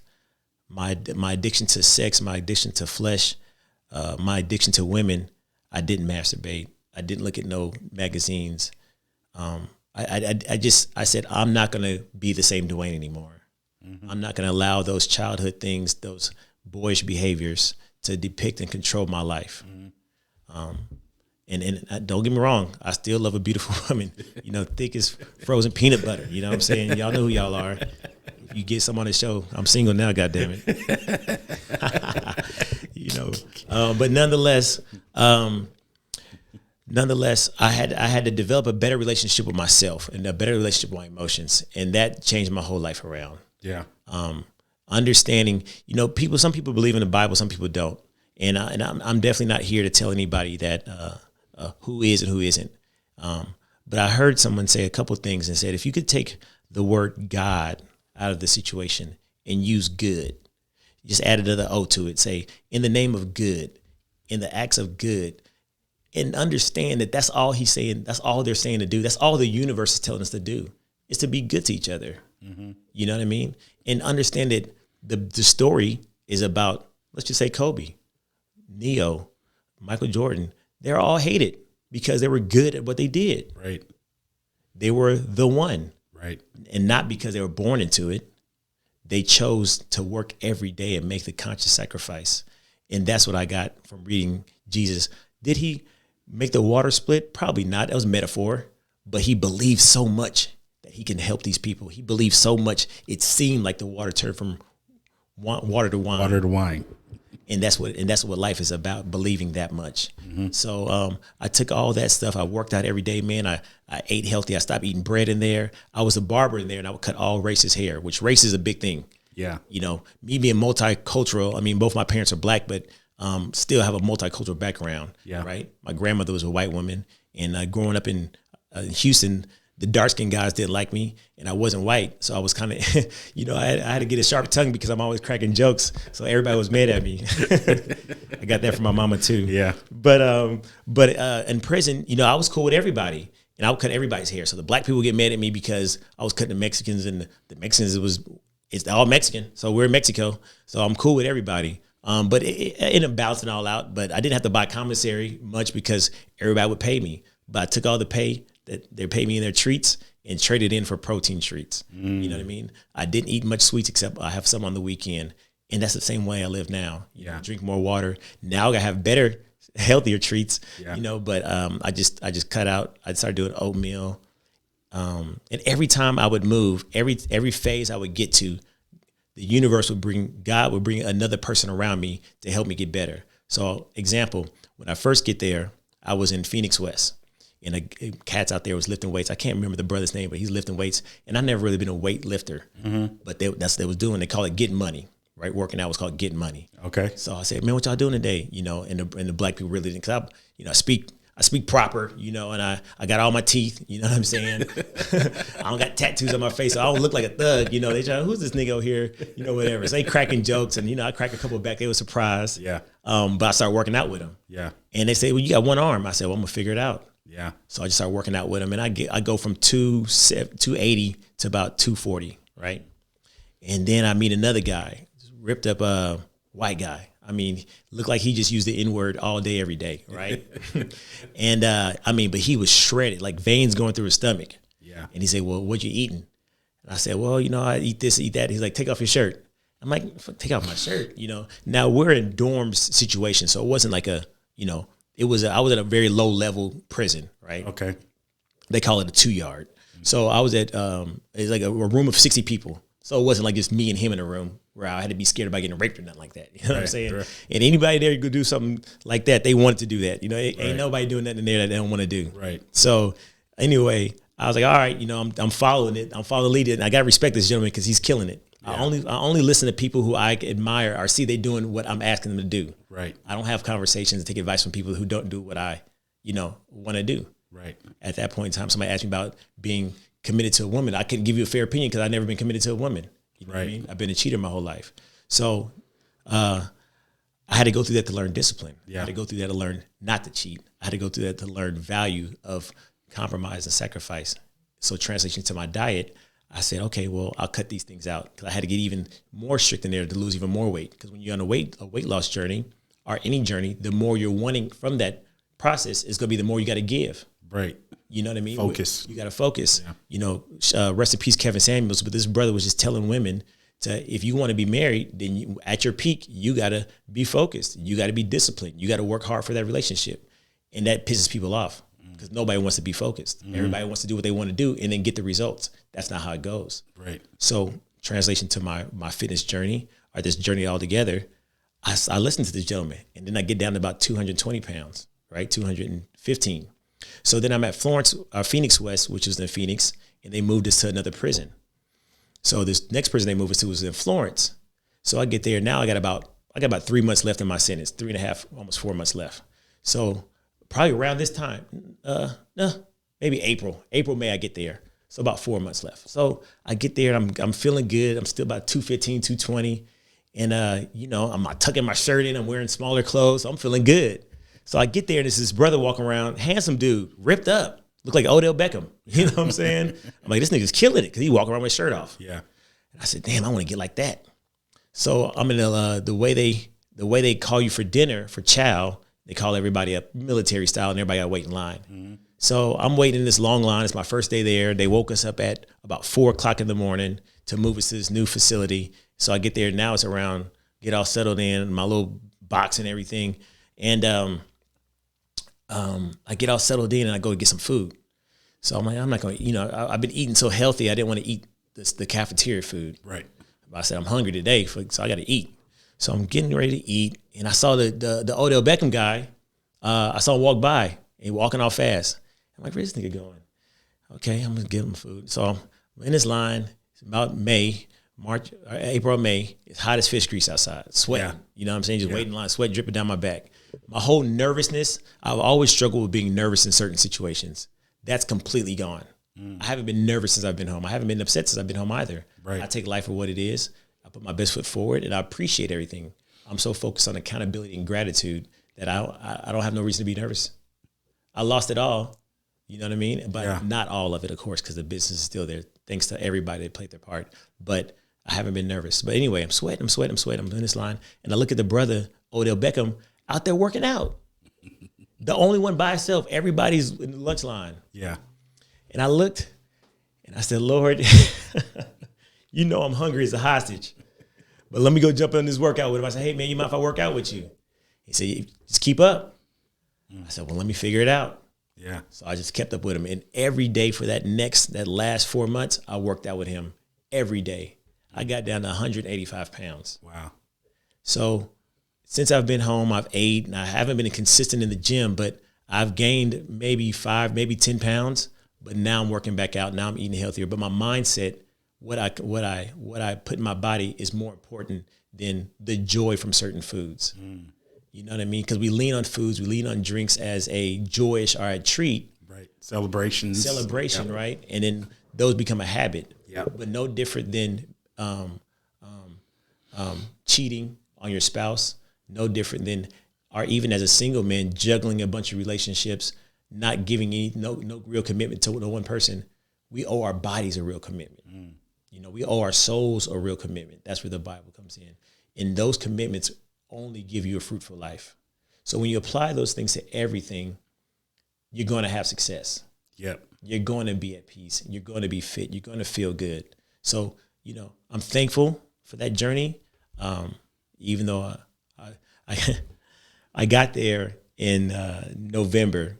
My addiction to sex, my addiction to flesh, my addiction to women, I didn't masturbate. I didn't look at no magazines. I said, I'm not going to be the same Dwayne anymore. I'm not going to allow those childhood things, those boyish behaviors to depict and control my life. And don't get me wrong, I still love a beautiful woman, thick as frozen peanut butter. You know what I'm saying? Y'all know who y'all are. If you get someone on the show, I'm single now, goddammit. But nonetheless, I had to develop a better relationship with myself and a better relationship with my emotions. And that changed my whole life around. Yeah. Understanding, some people believe in the Bible, some people don't. And I'm definitely not here to tell anybody that who is and who isn't. But I heard someone say a couple things and said, if you could take the word God out of the situation and use good, just add another O to it, say, in the name of good, in the acts of good, and understand that that's all he's saying, that's all they're saying to do. That's all the universe is telling us to do, is to be good to each other. You know what I mean? And understand that the story is about, let's just say Kobe, Neo, Michael Jordan. They're all hated because they were good at what they did. Right. They were the one. Right. And not because they were born into it. They chose to work every day and make the conscious sacrifice. And that's what I got from reading Jesus. Did he make the water split? Probably not. That was a metaphor. But he believed so much that he can help these people. He believed so much it seemed like the water turned from water to wine. Water to wine. And that's what life is about, believing that much. So I took all that stuff. I worked out every day, man. I ate healthy. I stopped eating bread in there. I was a barber in there, and I would cut all races' hair, which race is a big thing. Yeah. You know, me being multicultural, I mean, both my parents are black, but still have a multicultural background. Yeah. Right? My grandmother was a white woman, and growing up in Houston, the dark-skinned guys didn't like me, and I wasn't white. So I was kind of, you know, I had to get a sharp tongue because I'm always cracking jokes. So everybody was mad at me. I got that from my mama too. Yeah. But in prison, you know, I was cool with everybody, and I would cut everybody's hair. So the black people get mad at me because I was cutting the Mexicans, and the Mexicans, it's all Mexican. So we're in Mexico. So I'm cool with everybody. But it ended up balancing all out. But I didn't have to buy commissary much because everybody would pay me. But I took all the pay that they paid me in their treats and traded in for protein treats. You know what I mean? I didn't eat much sweets except I have some on the weekend. And that's the same way I live now. You know, drink more water. Now I have better, healthier treats, you know, but I just cut out. I started doing oatmeal. And every time I would move, every phase I would get to, God would bring another person around me to help me get better. So example, when I first get there, I was in Phoenix West. And a cat's out there was lifting weights. I can't remember the brother's name, but he's lifting weights. And I've never really been a weight lifter. But that's what they was doing. They call it getting money, right? Working out was called getting money. Okay. So I said, man, what y'all doing today? You know, and the black people really didn't. Because I speak proper, you know, and I got all my teeth, you know what I'm saying? I don't got tattoos on my face, so I don't look like a thug, you know. They try, who's this nigga over here, you know, whatever. So they cracking jokes, and, you know, I cracked a couple back. They were surprised. Yeah. But I started working out with them. Yeah. And they say, well, you got one arm. I said, well, I'm going to figure it out. Yeah. So I just started working out with them, and I go from 280 to about 240, right? And then I meet another guy, ripped up white guy. I mean, looked like he just used the N-word all day, every day, right? And I mean, but he was shredded, like veins going through his stomach. Yeah. And he said, well, what you eating? And I said, well, you know, I eat this, eat that. He's like, take off your shirt. I'm like, take off my shirt, you know. Now we're in dorms situation, so it wasn't like a, you know, I was at a very low level prison, right? Okay. They call it a 2-yard. So I was at it's like a room of 60 people. So it wasn't like just me and him in a room where I had to be scared about getting raped or nothing like that. You know what I'm saying? Right. And anybody there could do something like that. They wanted to do that. You know, ain't nobody doing nothing in there that they don't want to do. Right. So anyway, I was like, all right, you know, I'm following it. I'm following the lead. And I got to respect this gentleman because he's killing it. Yeah. I only listen to people who I admire or see they doing what I'm asking them to do. Right. I don't have conversations and take advice from people who don't do what I, you know, want to do. Right. At that point in time, somebody asked me about being committed to a woman. I couldn't give you a fair opinion because I've never been committed to a woman. You know what I mean? I've been a cheater my whole life. So I had to go through that to learn discipline. Yeah. I had to go through that to learn not to cheat. I had to go through that to learn value of compromise and sacrifice. So translation to my diet, I said, okay, well, I'll cut these things out because I had to get even more strict in there to lose even more weight. Because when you're on a weight loss journey or any journey, the more you're wanting from that process is going to be the more you got to give. Right. You know what I mean? Focus. You got to focus. Yeah. You know, rest in peace, Kevin Samuels. But this brother was just telling women if you want to be married, then at your peak, you got to be focused. You got to be disciplined. You got to work hard for that relationship. And that pisses people off because nobody wants to be focused. Everybody wants to do what they want to do and then get the results. That's not how it goes. Right. So translation to my fitness journey or this journey altogether, I listened to this gentleman and then I get down to about 220 pounds, right? 215. So then I'm at Phoenix West, which is in Phoenix, and they moved us to another prison. So this next prison they moved us to was in Florence. So I get there now. I got about 3 months left in my sentence, 3.5, almost 4 months left. So probably around this time, maybe April, May, I get there. So about 4 months left. So I get there and I'm feeling good. I'm still about 215, 220. And, you know, I'm tucking my shirt in. I'm wearing smaller clothes. So I'm feeling good. So I get there and there's this brother walking around, handsome dude, ripped up, looked like Odell Beckham. You know what I'm saying? I'm like, this nigga's killing it because he walking around with his shirt off. Yeah. And I said, damn, I want to get like that. So I'm in the way they call you for dinner, for chow, they call everybody up military style and everybody got to wait in line. Mm-hmm. So I'm waiting in this long line. It's my first day there. They woke us up at about 4:00 in the morning to move us to this new facility. So I get there now. It's around, get all settled in, my little box and everything. And I get all settled in and I go to get some food. So I'm like, I'm not going to, you know, I've been eating so healthy. I didn't want to eat the cafeteria food. Right. But I said, I'm hungry today, so I got to eat. So I'm getting ready to eat, and I saw the Odell Beckham guy. I saw him walk by, and walking off fast. I'm like, where's this nigga going? Okay, I'm gonna give him food. So I'm in this line. It's about April or May. It's hot as fish grease outside, sweating. Yeah. You know what I'm saying? Just waiting in line, sweat dripping down my back. My whole nervousness, I've always struggled with being nervous in certain situations. That's completely gone. I haven't been nervous since I've been home. I haven't been upset since I've been home either. Right. I take life for what it is. I put my best foot forward, and I appreciate everything. I'm so focused on accountability and gratitude that I don't have no reason to be nervous. I lost it all, you know what I mean? But not all of it, of course, because the business is still there. Thanks to everybody that played their part. But I haven't been nervous. But anyway, I'm sweating. I'm doing this line, and I look at the brother, Odell Beckham, out there working out. The only one by himself. Everybody's in the lunch line. Yeah. And I looked, and I said, Lord, you know I'm hungry as a hostage. But let me go jump on this workout with him. I said, hey, man, you mind if I work out with you? He said, just keep up. I said, well, let me figure it out. Yeah. So I just kept up with him. And every day for that last 4 months, I worked out with him every day. I got down to 185 pounds. Wow. So since I've been home, I've ate, and I haven't been consistent in the gym, but I've gained maybe 5, maybe 10 pounds. But now I'm working back out. Now I'm eating healthier. But my mindset, what I put in my body is more important than the joy from certain foods. You know what I mean? Because we lean on foods, we lean on drinks as a joyous or a treat. Right. Celebration, right? And then those become a habit. Yeah. But no different than cheating on your spouse. No different than, or even as a single man, juggling a bunch of relationships, not giving no real commitment to no one person. We owe our bodies a real commitment. You know, we owe our souls a real commitment. That's where the Bible comes in. And those commitments only give you a fruitful life. So when you apply those things to everything, you're going to have success. Yep. You're going to be at peace. You're going to be fit. You're going to feel good. So, you know, I'm thankful for that journey. Even though I got there in November,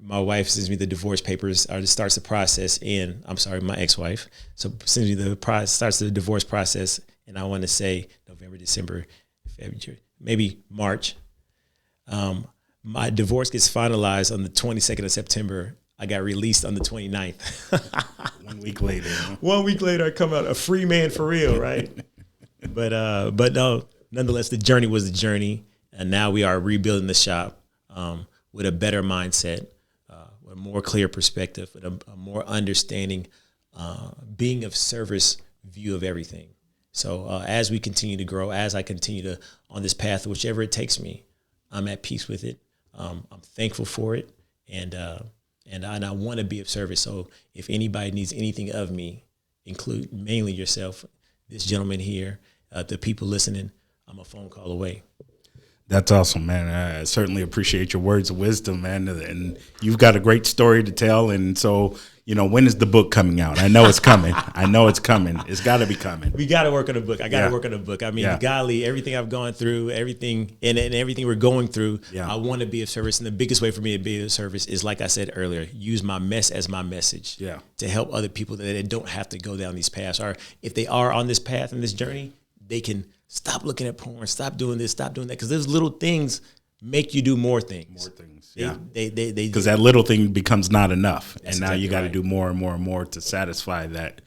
my wife sends me the divorce papers, or starts the process, and my ex-wife. So sends me starts the divorce process, and I want to say November, December, February, maybe March. My divorce gets finalized on the 22nd of September. I got released on the 29th. 1 week later. Huh? 1 week later, I come out a free man for real, right? But no, nonetheless, the journey was the journey, and now we are rebuilding the shop with a better mindset, with a more clear perspective, with a more understanding, being of service view of everything. So as we continue to grow, as I continue on this path, whichever it takes me, I'm at peace with it. I'm thankful for it, and I want to be of service. So if anybody needs anything of me, include mainly yourself, this gentleman here, the people listening, I'm a phone call away. That's awesome, man. I certainly appreciate your words of wisdom, man. And you've got a great story to tell. And so, you know, when is the book coming out? I know it's coming. It's got to be coming. We got to work on a book. I got to work on a book. I mean, golly, everything I've gone through, everything and everything we're going through, I want to be of service. And the biggest way for me to be of service is, like I said earlier, use my mess as my message to help other people that they don't have to go down these paths. Or if they are on this path and this journey, they can stop looking at porn, stop doing this, stop doing that. Because those little things make you do more things. Because that little thing becomes not enough. And now you got to do more and more and more to satisfy that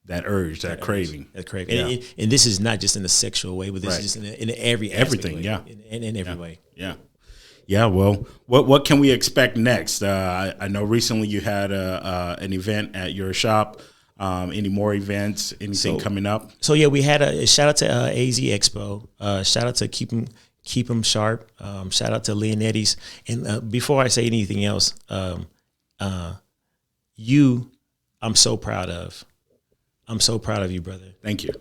urge, that craving. That craving. Yeah. And this is not just in a sexual way, but this is just in every everything, way, in every way. Yeah. Yeah, well, what can we expect next? I know recently you had an event at your shop. Any more events? Anything coming up? So yeah, we had a shout out to AZ Expo. Shout out to Keep 'em Sharp. Shout out to Leonetti's. And before I say anything else, I'm so proud of. I'm so proud of you, brother. Thank you.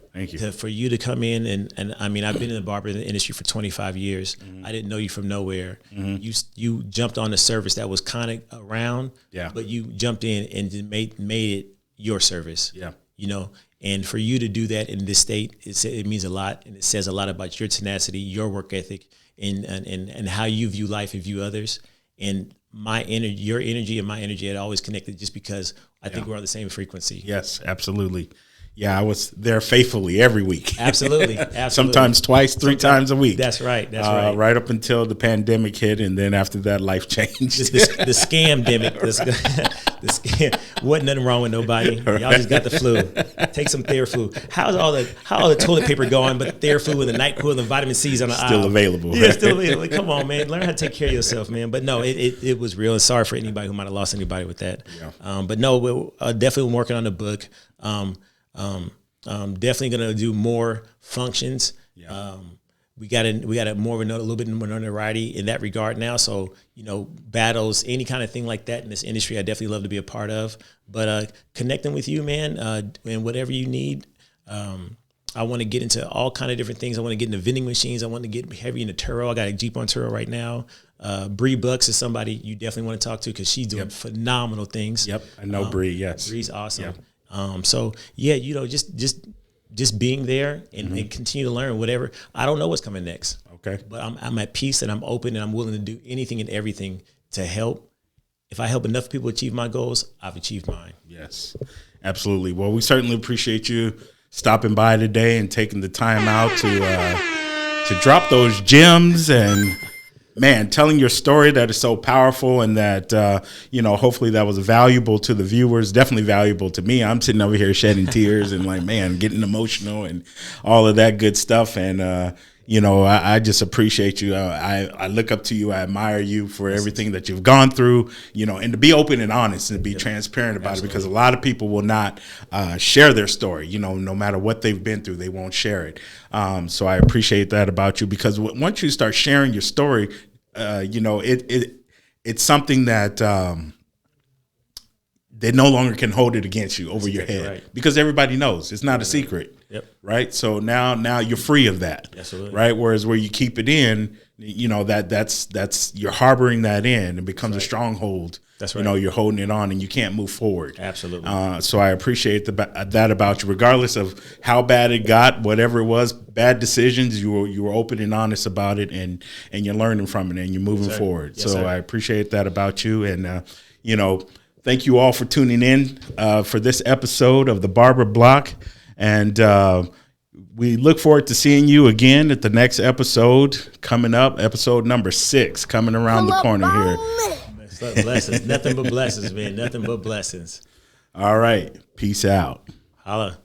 For you to come in and I mean, I've been in the barber industry for 25 years. Mm-hmm. I didn't know you from nowhere. Mm-hmm. You jumped on a service that was kind of around, but you jumped in and made it your service. Yeah. You know, and for you to do that in this state, it means a lot, and it says a lot about your tenacity, your work ethic, and how you view life and view others. And my energy, your energy and my energy had always connected just because I think we're on the same frequency. Yes, absolutely. Yeah, I was there faithfully every week. Absolutely. Sometimes twice, three times a week. That's right. That's right. Right up until the pandemic hit, and then after that, life changed. The scam-demic. The scam. Wasn't nothing wrong with nobody. Y'all just got the flu. Take some Theraflu. How's all the toilet paper going? But Theraflu and the NyQuil and the vitamin C's on the still aisle. Available. Yeah, still available. Come on, man. Learn how to take care of yourself, man. But no, it was real. And sorry for anybody who might have lost anybody with that. Yeah. But no, we're definitely working on the book. Definitely going to do more functions. Yeah. We got a little bit more notoriety in that regard now. So, battles, any kind of thing like that in this industry, I definitely love to be a part of. But connecting with you, man, and whatever you need. I want to get into all kind of different things. I want to get into vending machines. I want to get heavy into Turo. I got a Jeep on Turo right now. Bree Bucks is somebody you definitely want to talk to because she's doing phenomenal things. Yep, I know Bree. Yes, Bree's awesome. Yep. So yeah, just being there and continue to learn whatever. I don't know what's coming next. Okay, but I'm at peace and I'm open and I'm willing to do anything and everything to help. If I help enough people achieve my goals, I've achieved mine. Yes, absolutely. Well, we certainly appreciate you stopping by today and taking the time out to drop those gems and, man, telling your story that is so powerful and that, hopefully that was valuable to the viewers, definitely valuable to me. I'm sitting over here shedding tears and like, man, getting emotional and all of that good stuff. And, I just appreciate you. I look up to you. I admire you for everything that you've gone through, and to be open and honest and be transparent about it, because a lot of people will not share their story, no matter what they've been through, they won't share it. So I appreciate that about you, because once you start sharing your story, it's something that they no longer can hold it against you over your head, because everybody knows it's not a secret. Yep. Right. So now you're free of that. Absolutely. Right. Whereas where you keep it in, that's you're harboring that in. It becomes a stronghold. That's right. You're holding it on and you can't move forward. Absolutely. So I appreciate that about you, regardless of how bad it got, whatever it was, bad decisions, you were open and honest about it, and you're learning from it and you're moving forward. Yes, so I appreciate that about you. And, thank you all for tuning in for this episode of the Barber Block. And we look forward to seeing you again at the next episode coming up, episode number 6, coming around the corner here. Blessings. Nothing but blessings, man. Nothing but blessings. All right. Peace out. Holla.